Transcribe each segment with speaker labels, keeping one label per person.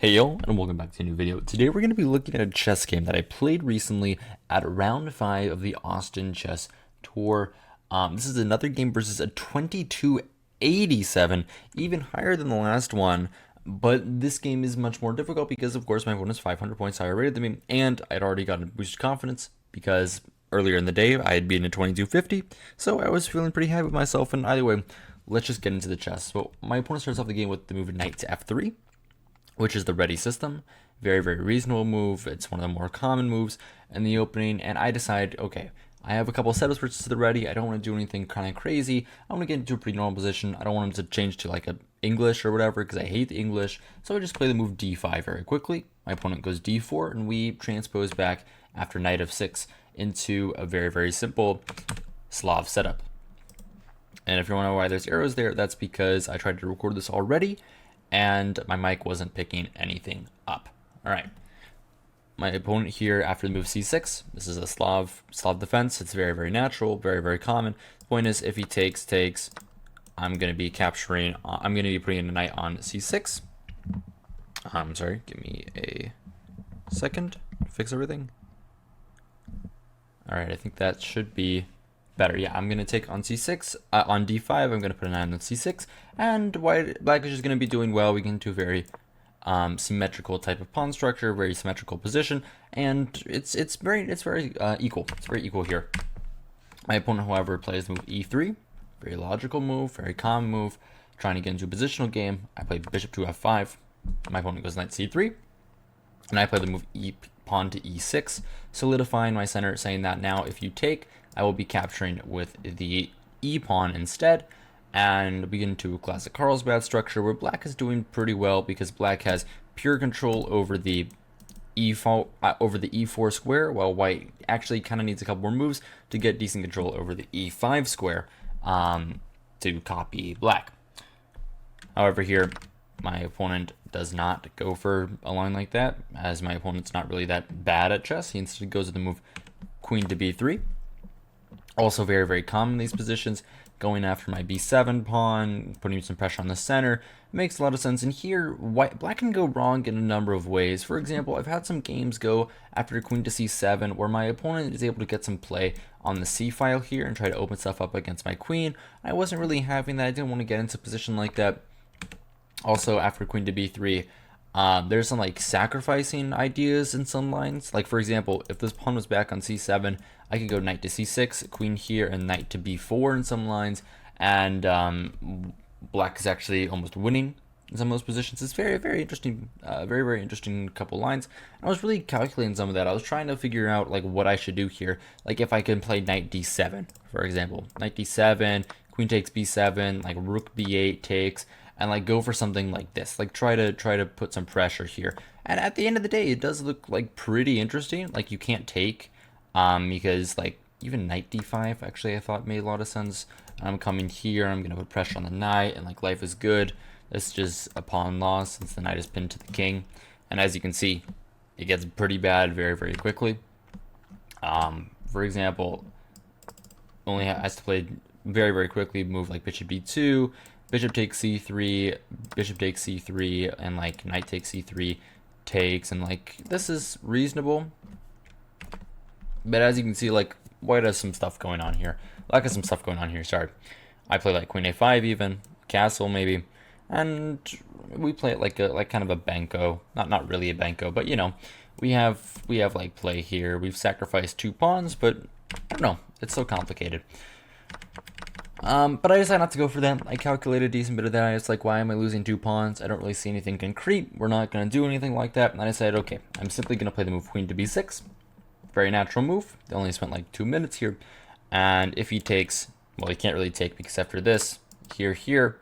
Speaker 1: Hey yo, and welcome back to a new video. Today we're going to be looking at a chess game that I played recently at round 5 of the Austin Chess Tour. This is another game versus a 2287, even higher than the last one, but this game is much more difficult because of course my opponent is 500 points higher rated than me, and I'd already gotten boosted confidence because earlier in the day I had beaten a 2250, so I was feeling pretty happy with myself. And either way, let's just get into the chess. So my opponent starts off the game with the move knight to f3, which is the ready system. Very, very reasonable move. It's one of the more common moves in the opening, and I decide, okay, I have a couple of setups versus the ready. I don't want to do anything kind of crazy. I want to get into a pretty normal position. I don't want him to change to like a English or whatever because I hate the English. So I just play the move d5 very quickly. My opponent goes d4, and we transpose back after knight f6 into a very, very simple Slav setup. And if you want to know why there's arrows there, that's because I tried to record this already, and my mic wasn't picking anything up. All right. My opponent here after the move c6, this is a Slav defense. It's very, very natural, very, very common. The point is, if he takes, I'm going to be capturing, I'm going to be putting a knight on c6. Sorry, give me a second to fix everything. All right, I think that should be better. Yeah, I'm going to take on c6, on d5, I'm going to put a knight on c6, and black is just going to be doing well. We get into a very symmetrical type of pawn structure, very symmetrical position, and it's very equal. It's very equal here. My opponent, however, plays the move e3, very logical move, very common move, trying to get into a positional game. I play bishop to f5. My opponent goes knight c3, and I play the move pawn to e6, solidifying my center, saying that now if you take, I will be capturing with the e pawn instead, and we get into a classic Carlsbad structure where black is doing pretty well because black has pure control over the e4 square, while white actually kind of needs a couple more moves to get decent control over the e5 square to copy black. However, here my opponent does not go for a line like that, as my opponent's not really that bad at chess. He instead goes to the move queen to b3. Also very, very common in these positions, going after my b7 pawn, putting some pressure on the center. It makes a lot of sense. And here, black can go wrong in a number of ways. For example, I've had some games go after queen to c7 where my opponent is able to get some play on the c file here and try to open stuff up against my queen. I wasn't really having that. I didn't want to get into a position like that. Also, after queen to b3, there's some like sacrificing ideas in some lines. Like for example, if this pawn was back on c7, I could go knight to c6, queen here, and knight to b4 in some lines, and black is actually almost winning in some of those positions. It's very, very interesting, very interesting couple lines. I was really calculating some of that. I was trying to figure out like what I should do here. Like if I can play knight d7, for example, knight d7, queen takes b7, like rook b8 takes, and like go for something like this, like try to put some pressure here. And at the end of the day, it does look like pretty interesting. Like you can't take, because like even knight d5 actually I thought made a lot of sense. I'm coming here, I'm gonna put pressure on the knight, and like life is good. It's just a pawn loss since the knight is pinned to the king. And as you can see, it gets pretty bad very, very quickly. For example, only has to play very, very quickly, move like bishop b2, bishop takes c3, bishop takes c3, and like knight takes c3 takes, and like this is reasonable. But as you can see, like white has some stuff going on here. Black has some stuff going on here, sorry. I play like queen a5 even, castle maybe, and we play it like kind of a banco. Not really a banco, but you know, we have like play here. We've sacrificed 2 pawns, but I don't know, it's so complicated. But I decided not to go for that. I calculated a decent bit of that. It's like, why am I losing 2 pawns? I don't really see anything concrete. We're not going to do anything like that. And I decided, okay, I'm simply going to play the move queen to b6. Very natural move. They only spent like 2 minutes here. And if he takes, well, he can't really take because after this, here,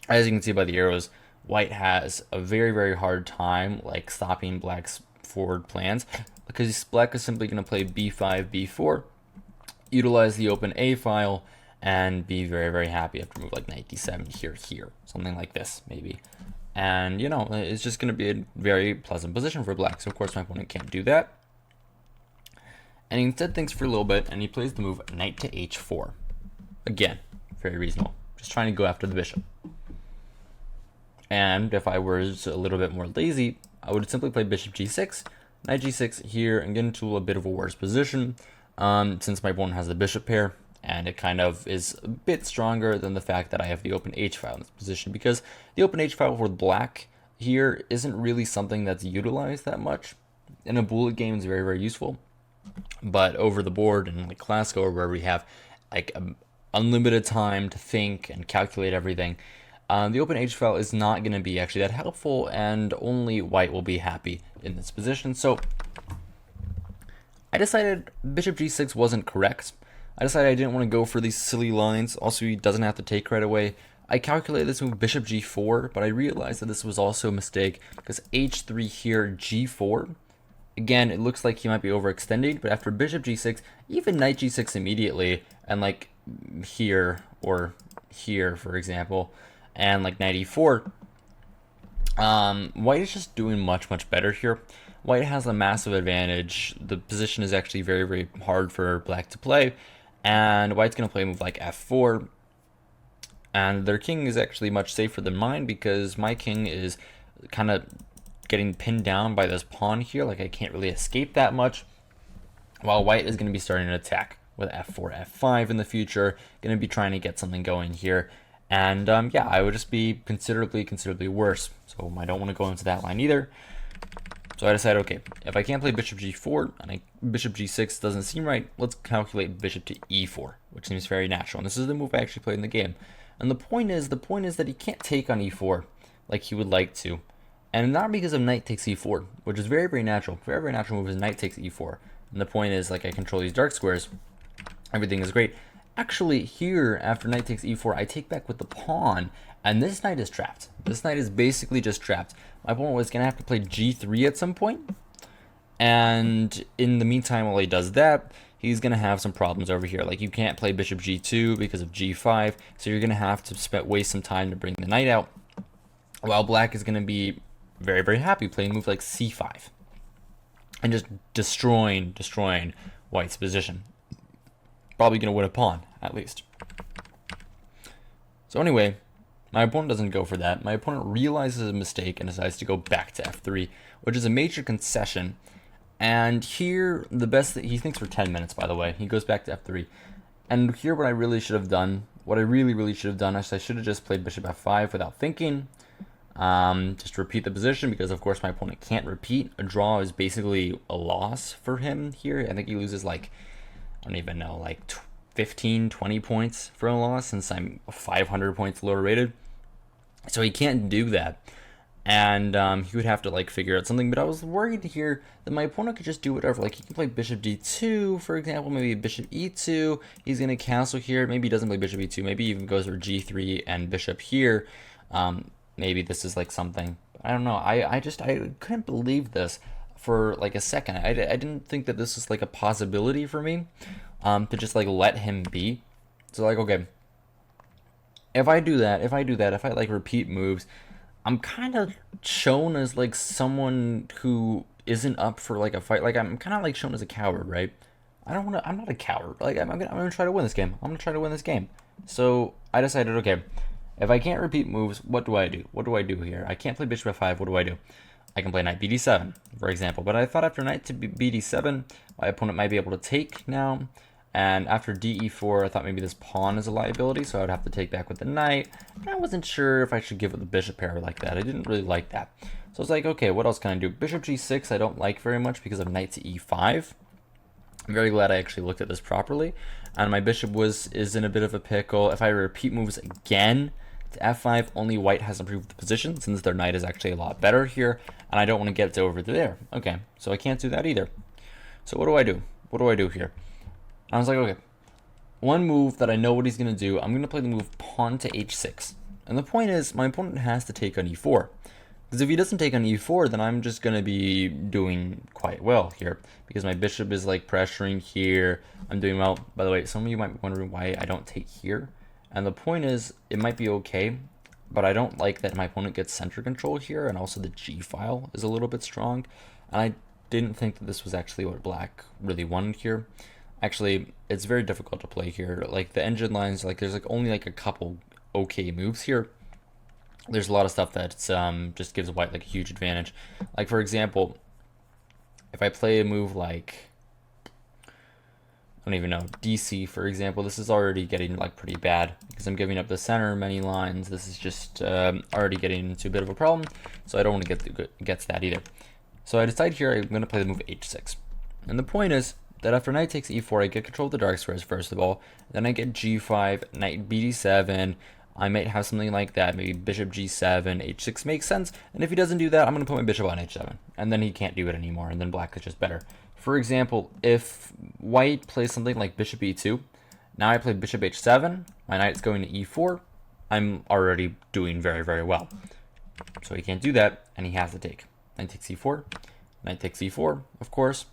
Speaker 1: as you can see by the arrows, white has a very, very hard time like stopping black's forward plans because black is simply going to play b5, b4, utilize the open a file, and be very, very happy after move like knight d7 here, something like this maybe. And you know, it's just going to be a very pleasant position for black. So of course my opponent can't do that. And he instead thinks for a little bit, and he plays the move knight to h4. Again, very reasonable. Just trying to go after the bishop. And if I was a little bit more lazy, I would simply play bishop g6, knight g6 here, and get into a bit of a worse position, since my opponent has the bishop pair, and it kind of is a bit stronger than the fact that I have the open h-file in this position, because the open h-file for black here isn't really something that's utilized that much. In a bullet game, it's very, very useful, but over the board and like classical, where we have like unlimited time to think and calculate everything, the open h file is not going to be actually that helpful, and only white will be happy in this position. So I decided bishop g6 wasn't correct. I decided I didn't want to go for these silly lines. Also, he doesn't have to take right away. I calculated this move bishop g4, but I realized that this was also a mistake, because h3 here, g4. Again, it looks like he might be overextending, but after bishop g6, even knight g6 immediately, and like here or here, for example, and like knight e4, white is just doing much, much better here. White has a massive advantage. The position is actually very, very hard for black to play, and white's going to play a move like f4, and their king is actually much safer than mine, because my king is kind of getting pinned down by this pawn here. Like, I can't really escape that much, while white is going to be starting an attack with f4, f5 in the future, going to be trying to get something going here. And yeah, I would just be considerably worse. So I don't want to go into that line either. So I decided, okay, if I can't play bishop g4 and bishop g6 doesn't seem right, let's calculate bishop to e4, which seems very natural. And this is the move I actually played in the game. And the point is that he can't take on e4 like he would like to. And not because of knight takes e4, which is very, very natural. Very, very natural move is knight takes e4. And the point is, like, I control these dark squares. Everything is great. Actually, here, after knight takes e4, I take back with the pawn, and this knight is trapped. This knight is basically just trapped. My opponent was going to have to play g3 at some point, and in the meantime, while he does that, he's going to have some problems over here. Like, you can't play bishop g2 because of g5, so you're going to have to waste some time to bring the knight out, while black is going to be very, very happy playing a move like c5 and just destroying white's position. Probably going to win a pawn, at least. So anyway, my opponent doesn't go for that. My opponent realizes a mistake and decides to go back to f3, which is a major concession. And here, the best that he thinks for 10 minutes, by the way, he goes back to f3. And here, what I really should have done, is I should have just played bishop f5 without thinking. Just to repeat the position, because of course my opponent can't repeat. A draw is basically a loss for him here. I think he loses like, I don't even know, like 15, 20 points for a loss, since I'm 500 points lower rated. So he can't do that. And he would have to like figure out something. But I was worried here that my opponent could just do whatever. Like, he can play bishop d2, for example, maybe bishop e2. He's going to cancel here. Maybe he doesn't play bishop e2. Maybe he even goes for g3 and bishop here. Maybe this is like something. I don't know. I couldn't believe this for like a second. I didn't think that this was like a possibility for me, to just like let him be. So like, okay, if I do that, if I like repeat moves, I'm kind of shown as like someone who isn't up for like a fight. Like, I'm kind of like shown as a coward, right? I'm not a coward. Like, I'm gonna try to win this game. I'm gonna try to win this game. So I decided, okay, if I can't repeat moves, what do I do? What do I do here? I can't play bishop f5. What do I do? I can play knight bd7, for example. But I thought after knight to bd7, my opponent might be able to take now. And after de4, I thought maybe this pawn is a liability, so I would have to take back with the knight. And I wasn't sure if I should give it the bishop pair like that. I didn't really like that. So I was like, okay, what else can I do? Bishop g6 I don't like very much because of knight to e5. I'm very glad I actually looked at this properly. And my bishop is in a bit of a pickle. If I repeat moves again to f5, only white has improved the position, since their knight is actually a lot better here, and I don't want to get it over there. Okay, so I can't do that either. So what do I do? What do I do here? I was like, okay, one move that I know what he's going to do, I'm going to play the move pawn to h6. And the point is, my opponent has to take on e4. Because if he doesn't take on e4, then I'm just going to be doing quite well here. Because my bishop is like pressuring here. I'm doing well. By the way, some of you might be wondering why I don't take here. And the point is, it might be okay, but I don't like that my opponent gets center control here, and also the g file is a little bit strong. And I didn't think that this was actually what black really wanted here. Actually, it's very difficult to play here. Like, the engine lines, like, there's like only like a couple okay moves here. there's a lot of stuff that just gives white like a huge advantage. Like for example, if I play a move like, I don't even know, DC for example, this is already getting like pretty bad because I'm giving up the center many lines. This is just already getting into a bit of a problem, so I don't want to get to that either. So I decide here I'm going to play the move h6, and the point is that after knight takes e4, I get control of the dark squares first of all, then I get g5, knight bd7. I might have something like that, maybe bishop g7, h6 makes sense, and if he doesn't do that, I'm going to put my bishop on h7, and then he can't do it anymore, and then black is just better. For example, if white plays something like bishop e2, now I play bishop h7, my knight's going to e4, I'm already doing very, very well. So he can't do that, and he has to take. Knight takes e4, knight takes e4, of course.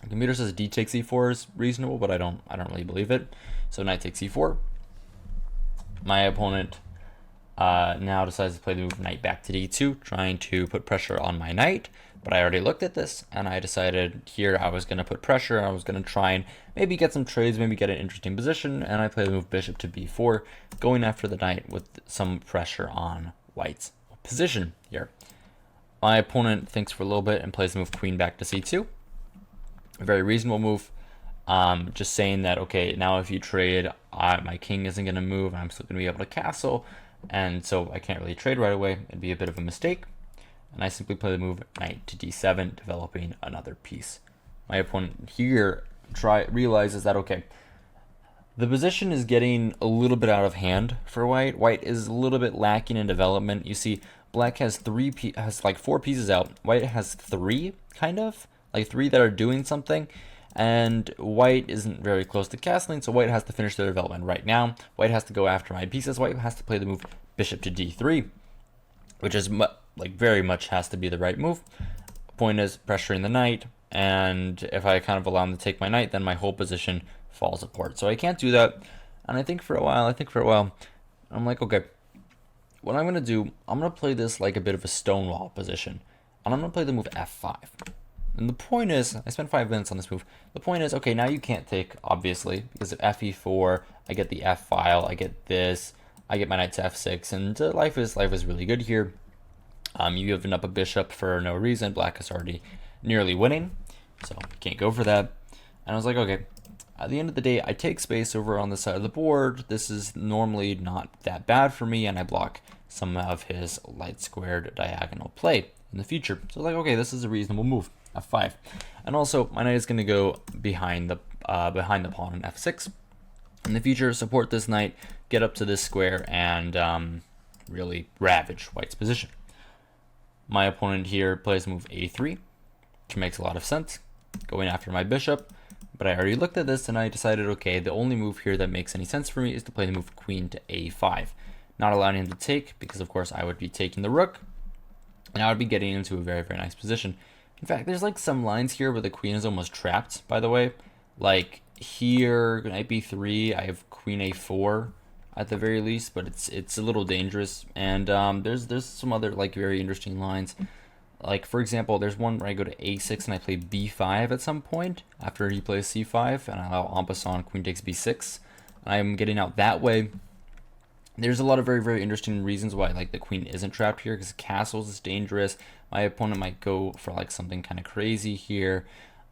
Speaker 1: The computer says d takes e4 is reasonable, but I don't really believe it. So knight takes e4. My opponent now decides to play the move knight back to d2, trying to put pressure on my knight. But I already looked at this, and I decided here I was going to put pressure. I was going to try and maybe get some trades, maybe get an interesting position, and I play the move bishop to b4, going after the knight with some pressure on white's position here. My opponent thinks for a little bit and plays the move queen back to c2. A very reasonable move. Just saying that, okay, now if you trade, my king isn't going to move, and I'm still going to be able to castle, and so I can't really trade right away. It'd be a bit of a mistake. And I simply play the move knight to d7, developing another piece. My opponent here realizes that, okay, the position is getting a little bit out of hand for white. White is a little bit lacking in development. You see, black has like 4 pieces out. White has 3, kind of, like 3 that are doing something. And white isn't very close to castling, so white has to finish their development right now. White has to go after my pieces. White has to play the move bishop to d3, which is like very much has to be the right move. Point is pressuring the knight, and if I kind of allow him to take my knight, then my whole position falls apart. So I can't do that. And I think for a while, I'm like, okay, what I'm going to do, I'm going to play this like a bit of a stonewall position. And I'm going to play the move f5. And the point is, I spent 5 minutes on this move. The point is, okay, now you can't take, obviously, because of fe4, I get the f file, I get this, I get my knight to f6, and life is really good here. You given up a bishop for no reason. Black is already nearly winning, so you can't go for that. And I was like, okay, at the end of the day, I take space over on the side of the board. This is normally not that bad for me, and I block some of his light squared diagonal play in the future. So like, okay, this is a reasonable move, f5. And also, my knight is going to go behind the pawn on f6. In the future, support this knight, get up to this square, and really ravage white's position. My opponent here plays move a3, which makes a lot of sense, going after my bishop. But I already looked at this, and I decided, okay, the only move here that makes any sense for me is to play the move queen to a5, not allowing him to take, because of course I would be taking the rook, and I would be getting into a very, very nice position. In fact, there's like some lines here where the queen is almost trapped, by the way. Like here, knight b3, I have queen a4 at the very least, but it's a little dangerous. And there's some other like very interesting lines. Like for example, there's one where I go to a6 and I play b5 at some point after he plays c5, and I allow en passant queen takes b6. I'm getting out that way. There's a lot of very, very interesting reasons why like the queen isn't trapped here, because castles is dangerous. My opponent might go for like something kind of crazy here,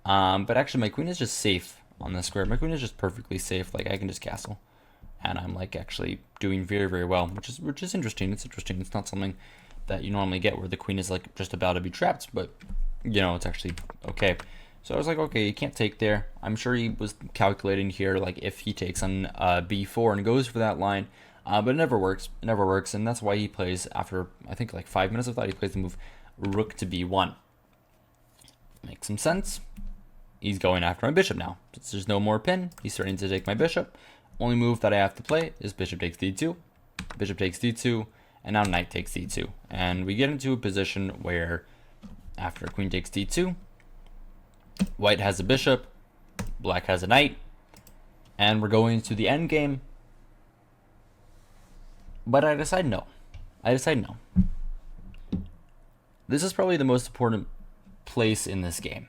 Speaker 1: but actually my queen is just safe on this square. My queen is just perfectly safe. Like I can just castle, and I'm like actually doing very, very well, which is interesting. It's interesting. It's not something that you normally get where the queen is like just about to be trapped, but you know, it's actually okay. So I was like, okay, you can't take there. I'm sure he was calculating here, like if he takes on b4 and goes for that line, but it never works. It never works, and that's why he plays after I think like 5 minutes of that. He plays the move rook to b1. Makes some sense. He's going after my bishop now. Since there's no more pin, he's starting to take my bishop. Only move that I have to play is bishop takes d2, bishop takes d2, and now knight takes d2. And we get into a position where after queen takes d2, white has a bishop, black has a knight, and we're going to the end game. But I decide no. This is probably the most important place in this game.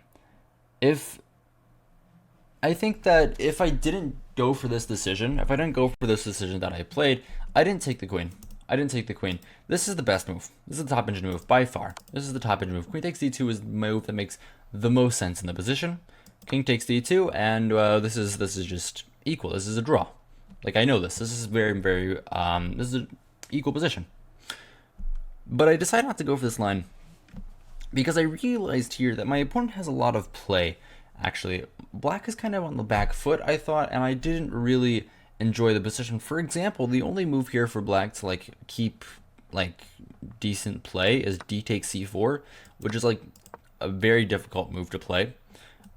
Speaker 1: I think that if I didn't go for this decision, that I played, I didn't take the queen. I didn't take the queen. This is the best move. This is the top engine move by far. This is the top engine move. Queen takes d2 is the move that makes the most sense in the position. King takes d2, and this is just equal. This is a draw. Like, I know this. This is very, very, this is an equal position. But I decided not to go for this line because I realized here that my opponent has a lot of play. Actually, black is kind of on the back foot, I thought, and I didn't really enjoy the position. For example, the only move here for black to like keep like decent play is d takes c4, which is like a very difficult move to play.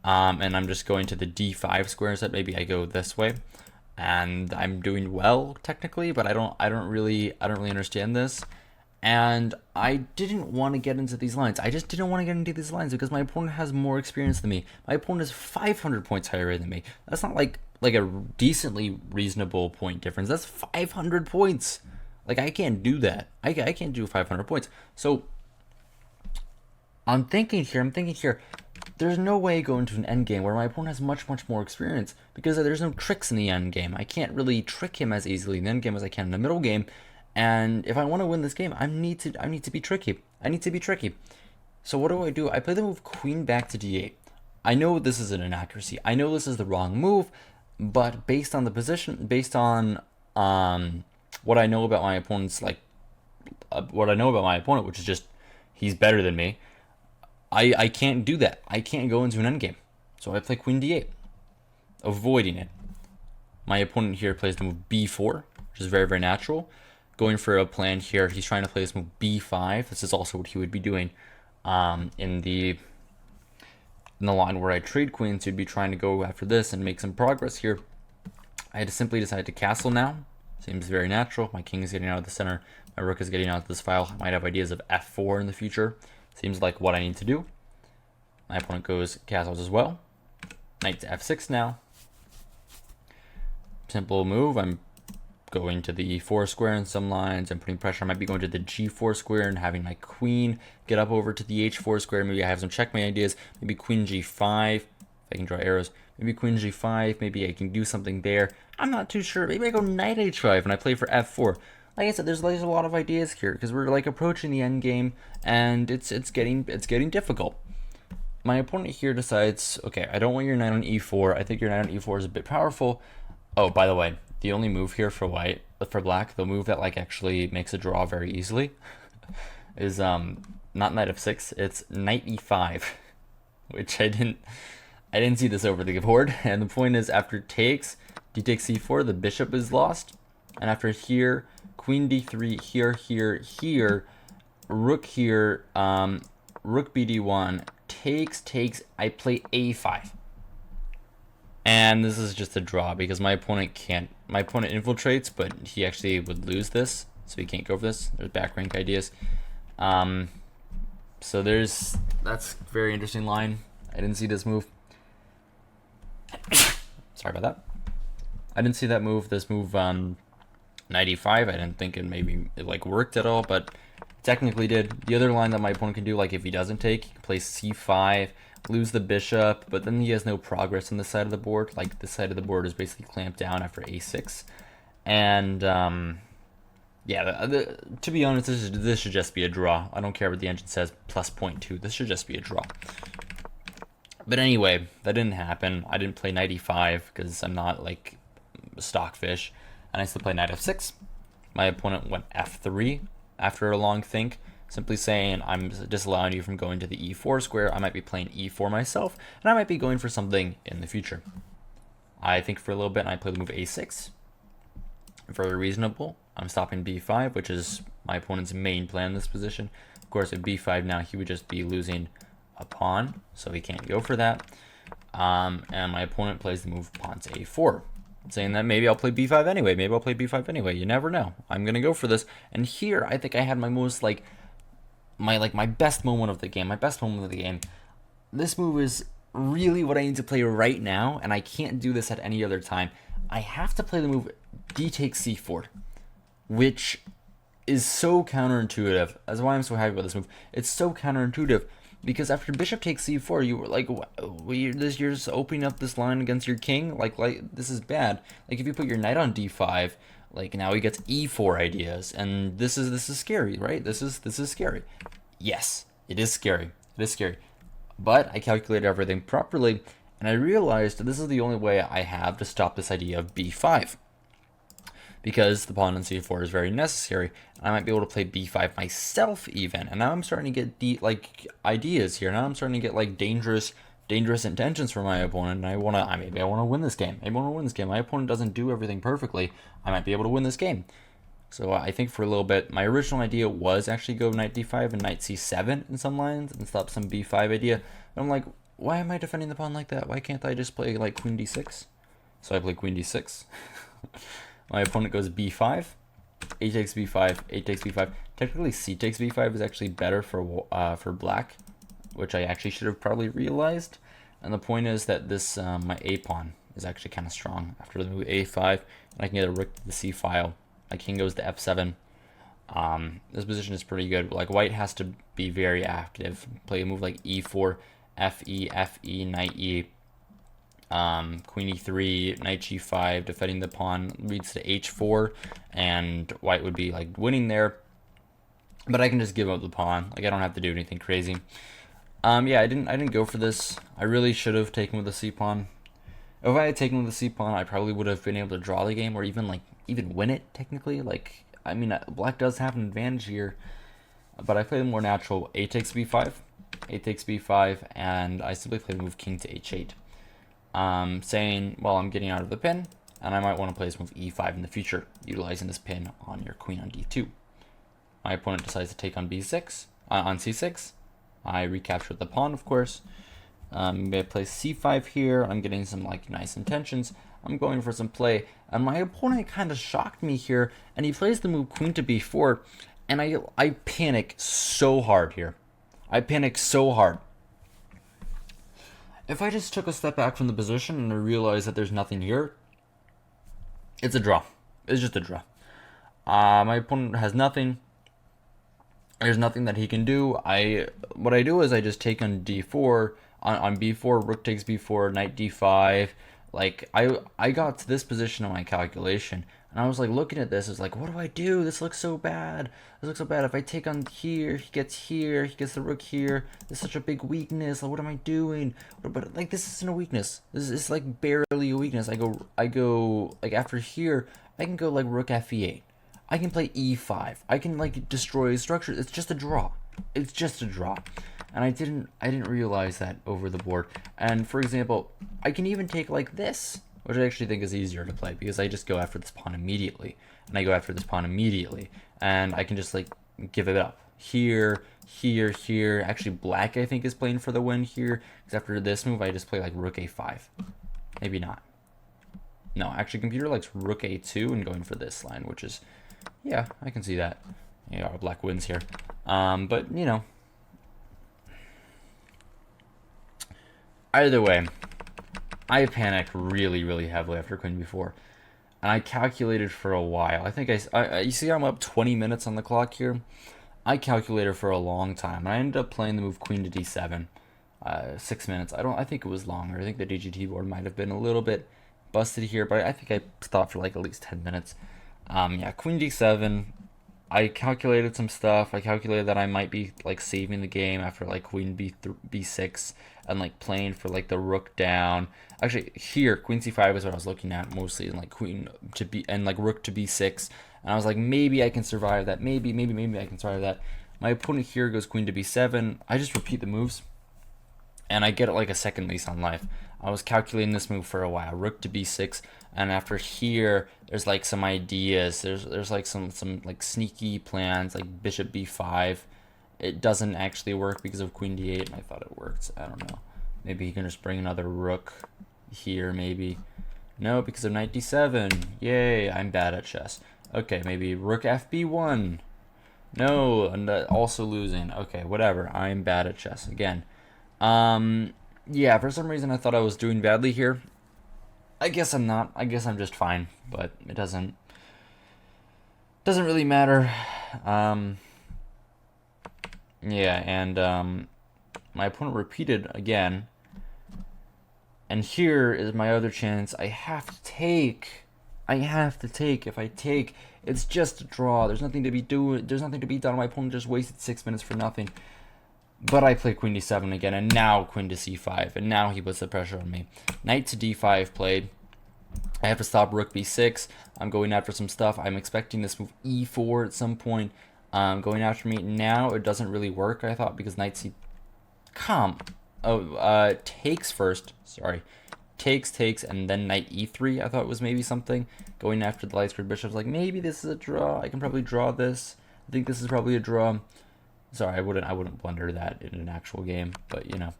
Speaker 1: And I'm just going to the d5 square instead. Maybe I go this way, and I'm doing well technically, but I don't really understand this. And I didn't want to get into these lines. I just didn't want to get into these lines because my opponent has more experience than me. My opponent is 500 points higher than me. That's not like a decently reasonable point difference. That's 500 points. Like, I can't do that. I can't do 500 points. So I'm thinking here, there's no way going to an endgame where my opponent has much more experience because there's no tricks in the endgame. I can't really trick him as easily in the endgame as I can in the middle game. And if I want to win this game, I need to be tricky. I need to be tricky. So what do? I play the move queen back to d8. I know this is an inaccuracy. I know this is the wrong move, but based on the position, based on what I know about my opponent's which is just he's better than me. I can't do that. I can't go into an endgame. So I play queen d8, avoiding it. My opponent here plays the move b4, which is very natural. Going for a plan here, he's trying to play this move b5. This is also what he would be doing in the line where I trade queens. He'd be trying to go after this and make some progress here. I had to simply decide to castle now. Seems very natural. My king is getting out of the center. My rook is getting out of this file. I might have ideas of f4 in the future. Seems like what I need to do. My opponent goes castles as well. Knight to f6 now. Simple move. I'm going to the e4 square in some lines. I'm putting pressure. I might be going to the g4 square and having my queen get up over to the h4 square. Maybe I have some checkmate ideas. Maybe queen g5. If I can draw arrows. Maybe queen g5. Maybe I can do something there. I'm not too sure. Maybe I go knight h5 and I play for f4. Like I said, there's a lot of ideas here because we're like approaching the end game, and it's getting difficult. My opponent here decides, okay, I don't want your knight on e4. I think your knight on e4 is a bit powerful. Oh, by the way, the only move here for black, the move that like actually makes a draw very easily, is not knight f6. It's knight e5, which I didn't see this over the board. And the point is, after takes, d takes c4, the bishop is lost, and after here, queen d3, here, rook here, rook bd1, takes, I play a5. And this is just a draw because my opponent infiltrates, but he actually would lose this, so he can't go for this. There's back rank ideas. So that's a very interesting line. I didn't see this move. Sorry about that. I didn't see that move. This move, knight e5, I didn't think it like worked at all, but technically did. The other line that my opponent can do, like if he doesn't take, he can play c5, lose the bishop, but then he has no progress on this side of the board. Like this side of the board is basically clamped down after a6. And yeah, to be honest, this should just be a draw. I don't care what the engine says, plus 0.2. This should just be a draw. But anyway, that didn't happen. I didn't play knight e5 because I'm not like stockfish. And I still play knight f6. My opponent went f3 after a long think, simply saying I'm disallowing you from going to the e4 square. I might be playing e4 myself, and I might be going for something in the future. I think for a little bit, and I play the move a6. Very reasonable. I'm stopping b5, which is my opponent's main plan in this position. Of course, at b5 now, he would just be losing a pawn, so he can't go for that. And my opponent plays the move pawn to a4. Saying that maybe I'll play b5 anyway. Maybe I'll play b5 anyway. You never know. I'm gonna go for this. And here, I think I had my most my best moment of the game. My best moment of the game. This move is really what I need to play right now, and I can't do this at any other time. I have to play the move d takes c4, which is so counterintuitive. That's why I'm so happy about this move. It's so counterintuitive. Because after bishop takes c4, you were like, you're just opening up this line against your king. Like this is bad. Like if you put your knight on d5, Like now he gets e4 ideas, and this is scary, right? This is scary. Yes, it is scary. It is scary. But I calculated everything properly, and I realized this is the only way I have to stop this idea of b5. Because the pawn on c4 is very necessary. I might be able to play b5 myself even. And now I'm starting to get ideas here. Now I'm starting to get like dangerous intentions for my opponent. And maybe I want to win this game. Maybe I want to win this game. My opponent doesn't do everything perfectly. I might be able to win this game. So I think for a little bit, my original idea was actually go knight d5 and knight c7 in some lines and stop some b5 idea. But I'm like, why am I defending the pawn like that? Why can't I just play like queen d6? So I play queen d6. My opponent goes b5, a takes b5, a takes b5. Technically, c takes b5 is actually better for black, which I actually should have probably realized. And the point is that this my a pawn is actually kind of strong after the move a5, and I can get a rook to the c file. My king goes to f7. This position is pretty good. Like white has to be very active. Play a move like e4, fe, knight e. Queen e3, knight g5, defending the pawn leads to h4, and white would be like winning there. But I can just give up the pawn. Like I don't have to do anything crazy. Yeah, I didn't go for this. I really should have taken with the c pawn. If I had taken with the c pawn, I probably would have been able to draw the game or even win it technically. Like I mean, black does have an advantage here, but I play the more natural a takes b5, a takes b5, and I simply play the move king to h8. Saying, well, I'm getting out of the pin, and I might want to play this move e5 in the future, utilizing this pin on your queen on d2. My opponent decides to take on b6, on c6. I recapture the pawn, of course. Maybe I play c5 here. I'm getting some like nice intentions. I'm going for some play, and my opponent kind of shocked me here, and he plays the move queen to b4, and I panic so hard here. I panic so hard. If I just took a step back from the position and I realized that there's nothing here, it's a draw. It's just a draw. My opponent has nothing. There's nothing that he can do. What I do is I just take on d4, on b4, rook takes b4, knight d5. Like I got to this position on my calculation, and I was like looking at this, it's like, what do I do? This looks so bad. This looks so bad. If I take on here, he gets the rook here. This is such a big weakness. Like, what am I doing? But like, this isn't a weakness. This is like barely a weakness. I go like after here, I can go like rook fe8. I can play e5. I can like destroy structures. It's just a draw. It's just a draw. And I didn't realize that over the board. And for example, I can even take like this, which I actually think is easier to play because I just go after this pawn immediately. And I go after this pawn immediately. And I can just like give it up. Here. Actually, black I think is playing for the win here. Because after this move, I just play like rook a5. Maybe not. No, actually computer likes rook a2 and going for this line, which is, yeah, I can see that. Yeah, black wins here. But, you know, either way, I panicked really heavily after queen b4, and I calculated for a while. I think you see I'm up 20 minutes on the clock here. I calculated for a long time, and I ended up playing the move queen to d7. 6 minutes. I think it was longer. I think the DGT board might have been a little bit busted here, but I think I thought for like at least 10 minutes. Yeah, queen d7. I calculated some stuff. I calculated that I might be like saving the game after like queen b6 and like playing for like the rook down. Actually, here queen c5 is what I was looking at mostly, and like queen to b and like rook to b6. And I was like, maybe I can survive that. Maybe I can survive that. My opponent here goes queen to b7. I just repeat the moves, and I get like a second lease on life. I was calculating this move for a while. Rook to b6, and after here, there's like some ideas. There's like some like sneaky plans, like bishop b5. It doesn't actually work because of queen d8, and I thought it worked. I don't know. Maybe he can just bring another rook here, maybe. No, because of knight d7. Yay, I'm bad at chess. Okay, maybe rook fb1. No, and also losing. Okay, whatever. I'm bad at chess again. Yeah, for some reason I thought I was doing badly here. I guess I'm not. I guess I'm just fine, but it doesn't really matter. Yeah, and my opponent repeated again. And here is my other chance. I have to take I have to take. If I take, it's just a draw. There's nothing to be doing. There's nothing to be done. My opponent just wasted 6 minutes for nothing. But I play queen d7 again, and now queen to c5, and now he puts the pressure on me. Knight to d5 played. I have to stop rook b6. I'm going after some stuff. I'm expecting this move e4 at some point. Going after me now. It doesn't really work, I thought, because knight c. Takes first. Sorry. Takes, and then knight e3. I thought it was maybe something. Going after the light squared bishop. Like, maybe this is a draw. I can probably draw this. I think this is probably a draw. Sorry, I wouldn't blunder that in an actual game, but you know.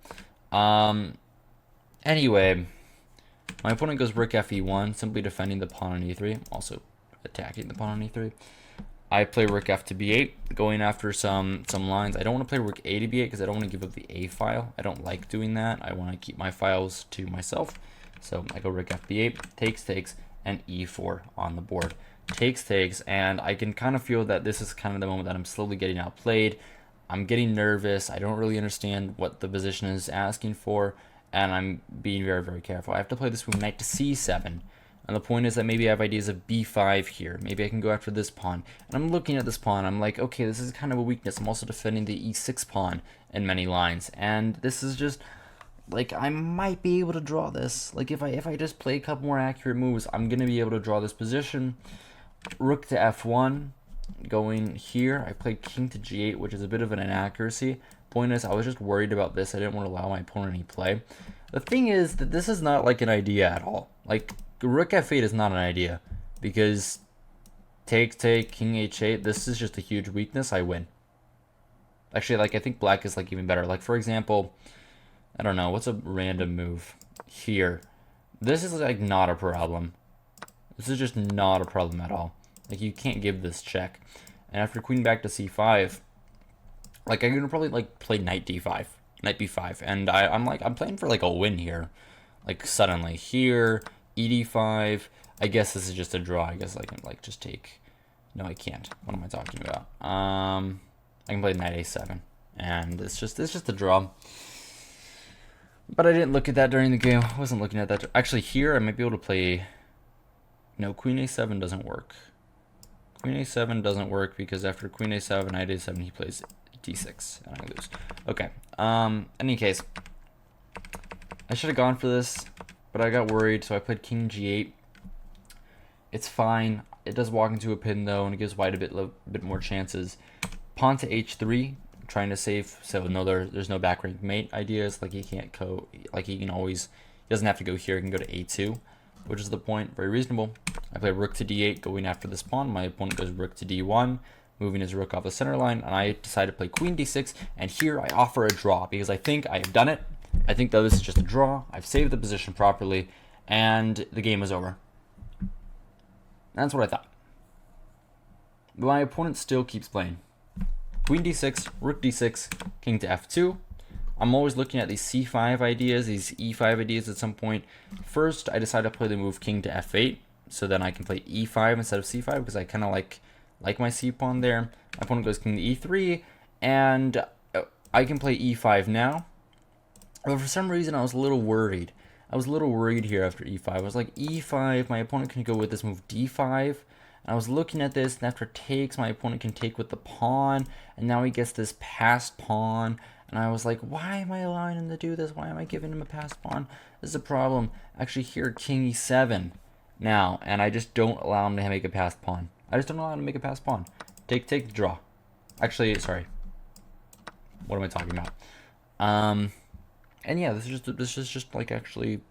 Speaker 1: Anyway, my opponent goes rook fe1, simply defending the pawn on e3, also attacking the pawn on e3. I play rook f to b8, going after some lines. I don't want to play rook a to b8 because I don't want to give up the a file. I don't like doing that. I want to keep my files to myself. So I go rook f b8, takes, and e4 on the board. Takes, and I can kind of feel that this is kind of the moment that I'm slowly getting outplayed. I'm getting nervous. I don't really understand what the position is asking for, and I'm being very, very careful. I have to play this move knight to c7, and the point is that maybe I have ideas of b5 here. Maybe I can go after this pawn, and I'm looking at this pawn. I'm like, okay, this is kind of a weakness. I'm also defending the e6 pawn in many lines, and this is just like I might be able to draw this. Like if I just play a couple more accurate moves, I'm gonna be able to draw this position. Rook to f1. Going here, I played king to g8, which is a bit of an inaccuracy. Point is, I was just worried about this. I didn't want to allow my opponent any play. The thing is that this is not like an idea at all. Like, rook f8 is not an idea. Because take, king h8, this is just a huge weakness. I win. Actually, like, I think black is, like, even better. Like, for example, I don't know, what's a random move? Here. This is, like, not a problem. This is just not a problem at all. Like, you can't give this check. And after queen back to c5, like, I'm gonna probably like play knight d5, knight b5, and I'm playing for like a win here. Like suddenly here, ed5. I guess this is just a draw. I guess I can like just take. No, I can't. What am I talking about? I can play knight a7, and it's just a draw. But I didn't look at that during the game. I wasn't looking at that. Actually, here I might be able to play. No, queen a7 doesn't work. Queen a7 doesn't work because after queen a7, knight a7, he plays d6, and I lose. Okay. Any case, I should have gone for this, but I got worried, so I played king g8. It's fine. It does walk into a pin though, and it gives white a bit more chances. Pawn to h3, trying to save. So no, there's no back rank mate ideas. Like he can't go. Like he can always. He doesn't have to go here. He can go to a2. Which is the point. Very reasonable. I play rook to d8, going after this pawn. My opponent goes rook to d1, moving his rook off the center line, and I decide to play queen d6, and here I offer a draw, because I think I have done it. I think that this is just a draw. I've saved the position properly, and the game is over. That's what I thought. But my opponent still keeps playing. Queen d6, rook d6, king to f2. I'm always looking at these c5 ideas, these e5 ideas at some point. First, I decide to play the move king to f8, so then I can play e5 instead of c5, because I kind of like my c pawn there. My opponent goes king to e3, and I can play e5 now. But for some reason, I was a little worried. I was a little worried here after e5. I was like, e5, my opponent can go with this move d5. And I was looking at this, and after takes, my opponent can take with the pawn, and now he gets this passed pawn. And I was like, why am I allowing him to do this? Why am I giving him a passed pawn? This is a problem. Actually, here, king e7 now, and I just don't allow him to make a passed pawn. I just don't allow him to make a passed pawn. Take, draw. Actually, sorry. What am I talking about? And yeah, this is just like actually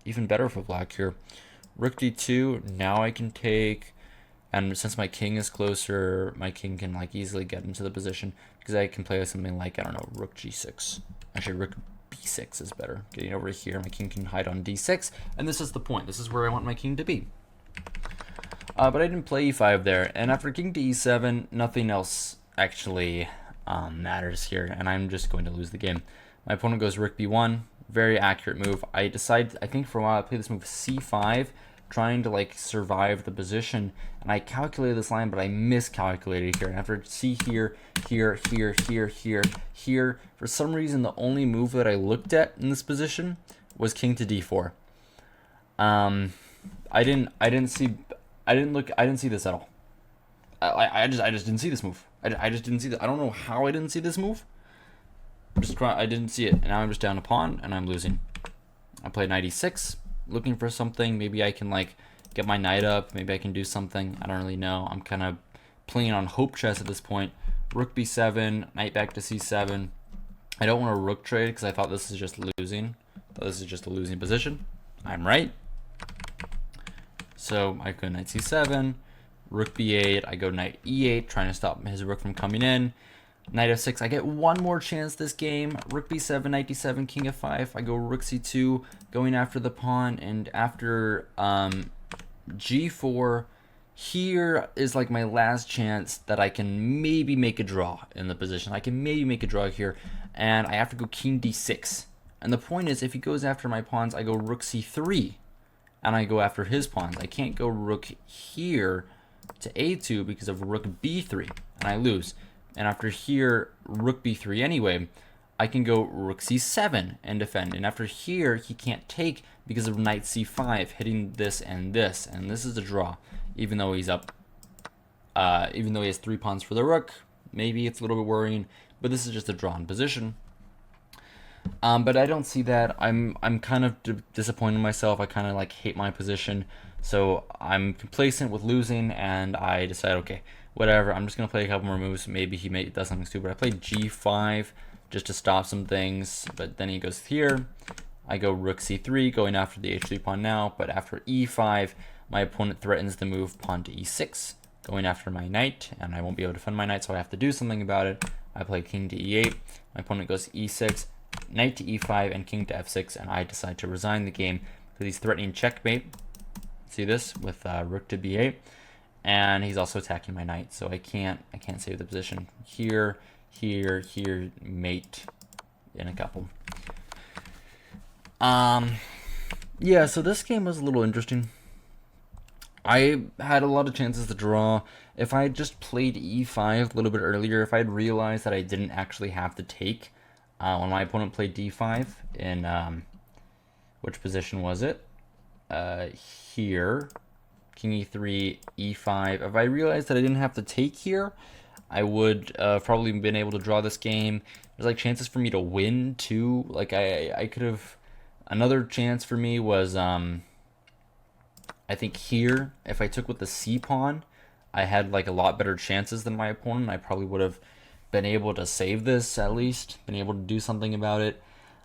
Speaker 1: even better for black here. Rook d2. Now I can take. And since my king is closer, my king can like easily get into the position because I can play something like, I don't know, rook g6. Actually, rook b6 is better. Getting over here, my king can hide on d6, and this is the point. This is where I want my king to be. But I didn't play e5 there, and after king to e7, nothing else actually matters here, and I'm just going to lose the game. My opponent goes rook b1, very accurate move. I think for a while I played this move c5, trying to like survive the position, and I calculated this line, but I miscalculated here. And after see here, for some reason the only move that I looked at in this position was king to d4. I didn't see this at all. I just didn't see this move. I just didn't see that. I don't know how I didn't see this move. I didn't see it, and now I'm just down a pawn, and I'm losing. I played knight e6, looking for something. Maybe I can like get my knight up. Maybe I can do something. I don't really know. I'm kind of playing on hope chess at this point. Rook b7, knight back to c7. I don't want to rook trade because I thought this is just losing. I thought this is just a losing position. I'm right. So I go knight c7, rook b8. I go knight e8, trying to stop his rook from coming in. Knight f6. I get one more chance this game. Rook b7, knight d7, king f5. I go rook c2, going after the pawn, and after g4. Here is like my last chance that I can maybe make a draw in the position. I can maybe make a draw here, and I have to go king d6. And the point is, if he goes after my pawns, I go rook c3, and I go after his pawns. I can't go rook here to a2 because of rook b3, and I lose. And after here, rook b3 anyway, I can go rook c7 and defend. And after here, he can't take because of knight c5, hitting this, and this is a draw. Even though he's up, even though he has 3 pawns for the rook, maybe it's a little bit worrying, but this is just a drawn position. But I don't see that. I'm kind of disappointed in myself. I kind of like hate my position, so I'm complacent with losing, and I decide, okay, whatever. I'm just gonna play a couple more moves. Maybe he does something stupid. I played g5 just to stop some things, but then he goes here. I go rook c3, going after the h3 pawn now, but after e5. My opponent threatens to move pawn to e6, going after my knight, and I won't be able to defend my knight, so I have to do something about it. I play king to e8. My opponent goes e6, knight to e5, and king to f6, and I decide to resign the game because he's threatening checkmate. See this with rook to b8, and he's also attacking my knight, so I can't save the position. Here, mate in a couple. Yeah, so this game was a little interesting. I had a lot of chances to draw. If I had just played e5 a little bit earlier, if I had realized that I didn't actually have to take when my opponent played d5 in which position was it? Here, king e3, e5. If I realized that I didn't have to take here, I would probably been able to draw this game. There's like chances for me to win too. Like I could have. Another chance for me was I think here, if I took with the c pawn, I had like a lot better chances than my opponent. I probably would have been able to save this, at least been able to do something about it.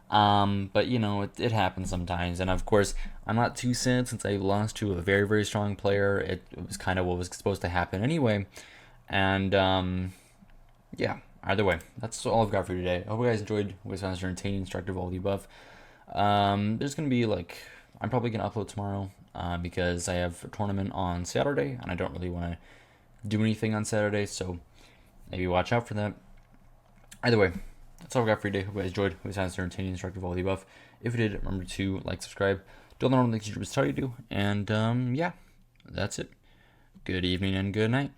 Speaker 1: But you know, it happens sometimes, and of course I'm not too sad since I lost to a very, very strong player. It was kind of what was supposed to happen anyway. And yeah, either way, that's all I've got for you today. I hope you guys enjoyed. Hope you guys found this entertaining, instructive, all the above. There's gonna be like, I'm probably gonna upload tomorrow because I have a tournament on Saturday, and I don't really want to do anything on Saturday, so maybe watch out for that. Either way, that's all I've got for you today. Hope you guys enjoyed. Hope you found this entertaining, instructive, all the above. If you did, remember to like, subscribe, do all the normal things YouTubers tell you to do, and yeah, that's it. Good evening and good night.